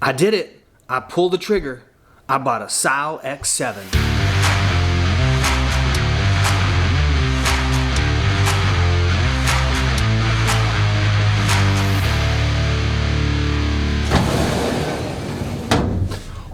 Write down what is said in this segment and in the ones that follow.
I did it. I pulled the trigger. I bought a Syil X7.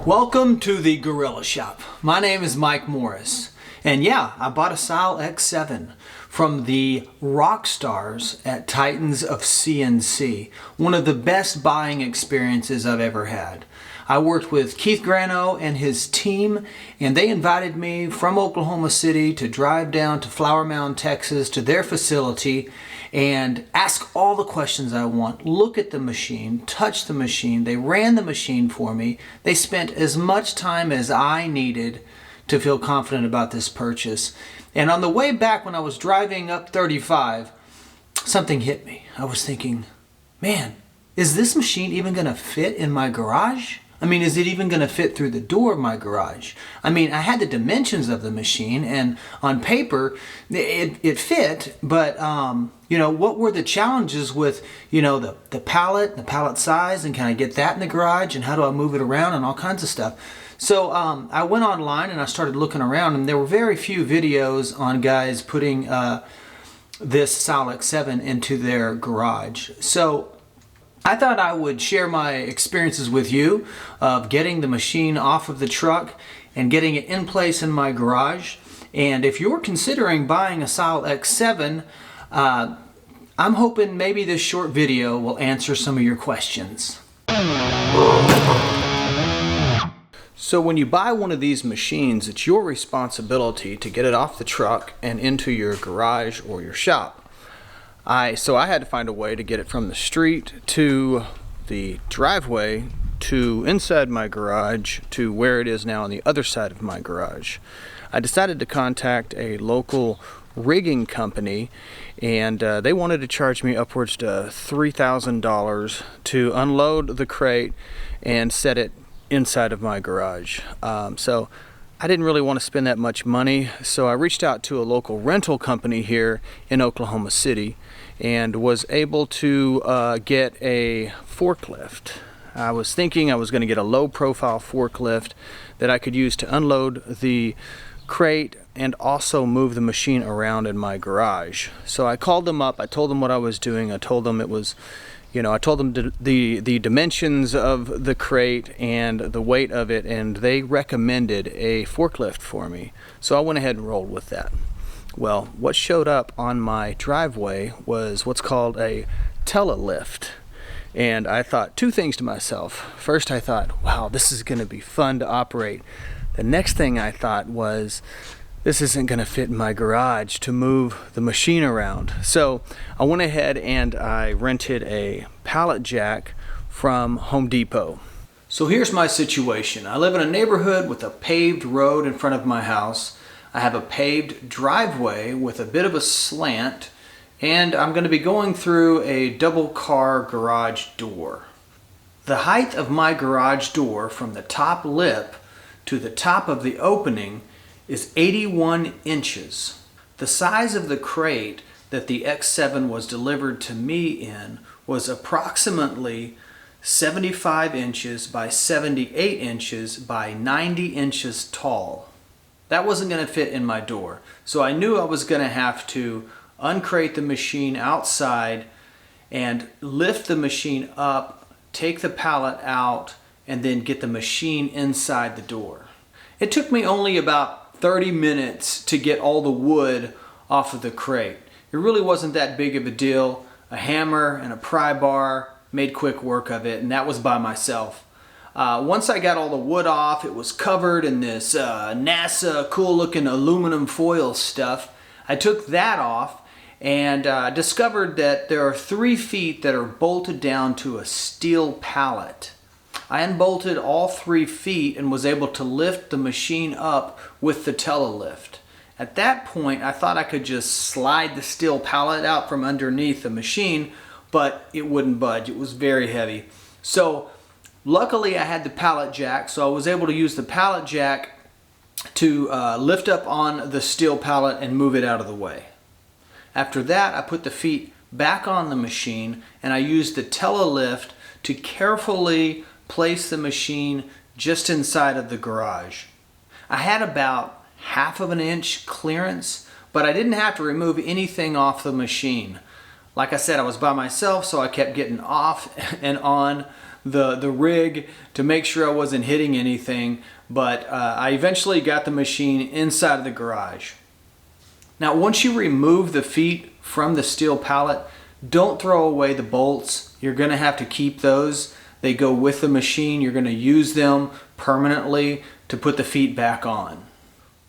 Welcome to the Gorilla Shop. My name is Mike Morris. And yeah, I bought a Syil X7 from the rock stars at Titans of CNC. One of the best buying experiences I've ever had. I worked with Keith Grano and his team, and they invited me from Oklahoma City to drive down to Flower Mound, Texas to their facility and ask all the questions I want, look at the machine, touch the machine. They ran the machine for me. They spent as much time as I needed to feel confident about this purchase. And on the way back when I was driving up 35, something hit me. I was thinking, man, is this machine even gonna fit in my garage? I mean, is it even gonna fit through the door of my garage? I mean, I had the dimensions of the machine, and on paper, it fit, but you know, what were the challenges with, you know, the pallet size, and can I get that in the garage, and how do I move it around, and all kinds of stuff. So I went online and I started looking around, and there were very few videos on guys putting this Syil X7 into their garage. So I thought I would share my experiences with you of getting the machine off of the truck and getting it in place in my garage. And if you're considering buying a Syil X7, I'm hoping maybe this short video will answer some of your questions. So when you buy one of these machines, it's your responsibility to get it off the truck and into your garage or your shop. So I had to find a way to get it from the street to the driveway to inside my garage to where it is now on the other side of my garage. I decided to contact a local rigging company, and they wanted to charge me upwards to $3,000 to unload the crate and set it inside of my garage. So I didn't really want to spend that much money, so I reached out to a local rental company here in Oklahoma City and was able to get a forklift. I was thinking I was going to get a low profile forklift that I could use to unload the crate and also move the machine around in my garage. So I called them up, I told them what I was doing, I told them it was, you know, I told them the dimensions of the crate and the weight of it, and they recommended a forklift for me. So I went ahead and rolled with that. Well, what showed up on my driveway was what's called a telelift. And I thought two things to myself. First, I thought, wow, this is going to be fun to operate. The next thing I thought was, this isn't going to fit in my garage to move the machine around. So I went ahead and I rented a pallet jack from Home Depot. So here's my situation. I live in a neighborhood with a paved road in front of my house. I have a paved driveway with a bit of a slant, and I'm going to be going through a double car garage door. The height of my garage door from the top lip to the top of the opening is 81 inches. The size of the crate that the X7 was delivered to me in was approximately 75 inches by 78 inches by 90 inches tall. That wasn't going to fit in my door, so I knew I was going to have to uncrate the machine outside and lift the machine up, take the pallet out, and then get the machine inside the door. It took me only about 30 minutes to get all the wood off of the crate. It really wasn't that big of a deal. A hammer and a pry bar made quick work of it, and that was by myself. Once I got all the wood off, it was covered in this NASA cool looking aluminum foil stuff. I took that off and discovered that there are 3 feet that are bolted down to a steel pallet. I unbolted all 3 feet and was able to lift the machine up with the telelift. At that point, I thought I could just slide the steel pallet out from underneath the machine, but it wouldn't budge. It was very heavy. So luckily I had the pallet jack, so I was able to use the pallet jack to lift up on the steel pallet and move it out of the way. After that, I put the feet back on the machine and I used the telelift to carefully place the machine just inside of the garage. I had about 1/2 of an inch clearance, but I didn't have to remove anything off the machine. Like I said, I was by myself, so I kept getting off and on the rig to make sure I wasn't hitting anything, but I eventually got the machine inside of the garage. Now, once you remove the feet from the steel pallet, don't throw away the bolts. You're going to have to keep those. They go with the machine. You're going to use them permanently to put the feet back on.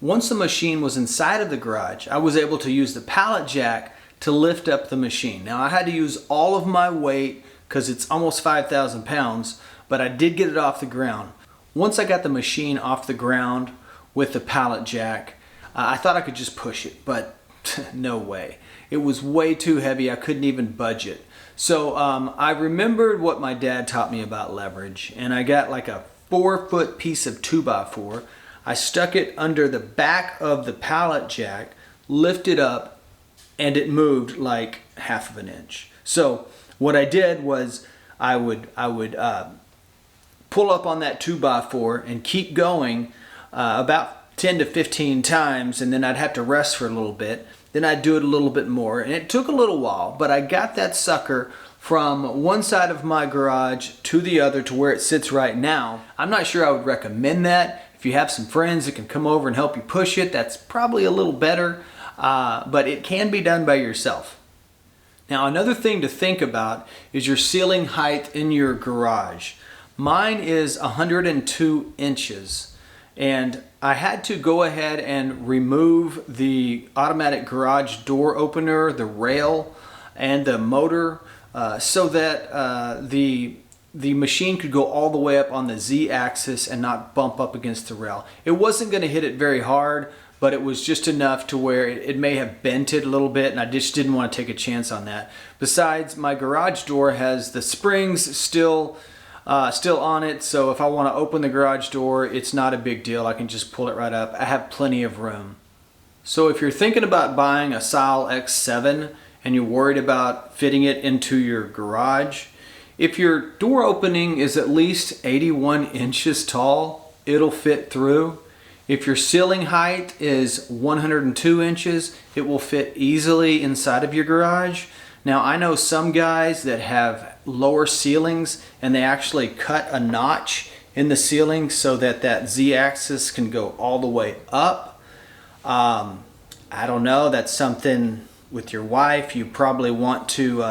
Once the machine was inside of the garage, I was able to use the pallet jack to lift up the machine. Now, I had to use all of my weight because it's almost 5,000 pounds, but I did get it off the ground. Once I got the machine off the ground with the pallet jack, I thought I could just push it, but no way. It was way too heavy. I couldn't even budge it. So I remembered what my dad taught me about leverage, and I got like a 4-foot piece of 2x4. I stuck it under the back of the pallet jack, lifted up, and it moved like 1/2 of an inch. So what I did was I would pull up on that 2x4 and keep going about 10 to 15 times, and then I'd have to rest for a little bit. Then I'd do it a little bit more, and it took a little while, but I got that sucker from one side of my garage to the other to where it sits right now. I'm not sure I would recommend that. If you have some friends that can come over and help you push it, that's probably a little better, but it can be done by yourself. Now, another thing to think about is your ceiling height in your garage. Mine is 102 inches, and I had to go ahead and remove the automatic garage door opener, the rail, and the motor so that the machine could go all the way up on the Z-axis and not bump up against the rail. It wasn't going to hit it very hard, but it was just enough to where it may have bent it a little bit, and I just didn't want to take a chance on that. Besides, my garage door has the springs still on it, so if I want to open the garage door, it's not a big deal. I can just pull it right up. I have plenty of room. So if you're thinking about buying a Syil X7 and you're worried about fitting it into your garage, if your door opening is at least 81 inches tall, it'll fit through. If your ceiling height is 102 inches, it will fit easily inside of your garage. Now, I know some guys that have lower ceilings and they actually cut a notch in the ceiling so that that Z-axis can go all the way up. I don't know, that's something with your wife. You probably want to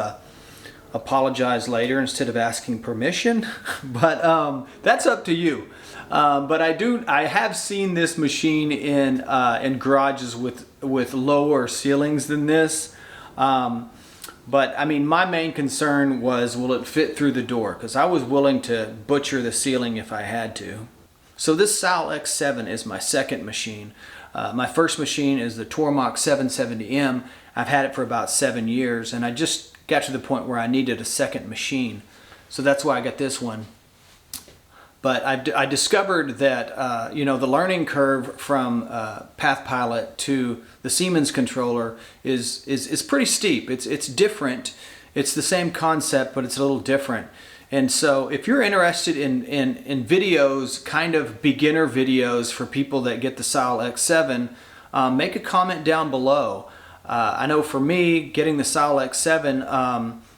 apologize later instead of asking permission, but that's up to you. But I have seen this machine in garages with lower ceilings than this. But I mean, my main concern was, will it fit through the door? Because I was willing to butcher the ceiling if I had to. So this Syil X7 is my second machine. My first machine is the Tormach 770M. I've had it for about 7 years, and I just got to the point where I needed a second machine. So that's why I got this one. But I discovered that you know, the learning curve from Path Pilot to the Siemens controller is pretty steep. It's different. It's the same concept, but it's a little different. And so if you're interested in videos, kind of beginner videos for people that get the Syil X7, make a comment down below. I know for me, getting the Syil X7,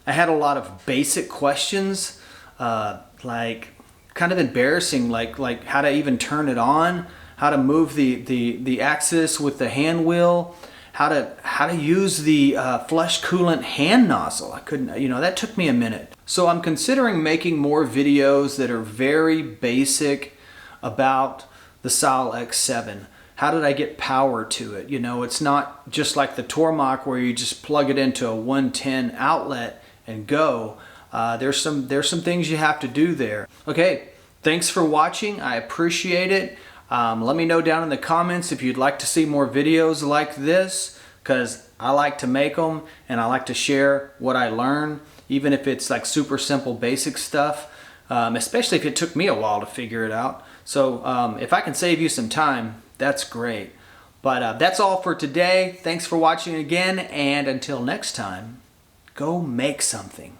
I had a lot of basic questions, like kind of embarrassing, like how to even turn it on, how to move the axis with the hand wheel, how to use the flush coolant hand nozzle. I couldn't, you know, that took me a minute. So I'm considering making more videos that are very basic about the Syil X7. How did I get power to it? You know, it's not just like the Tormach where you just plug it into a 110 outlet and go. There's some things you have to do there. Okay, thanks for watching. I appreciate it. Let me know down in the comments if you'd like to see more videos like this, because I like to make them and I like to share what I learn, even if it's like super simple basic stuff, especially if it took me a while to figure it out. So if I can save you some time, that's great. But that's all for today. Thanks for watching again, and until next time, go make something.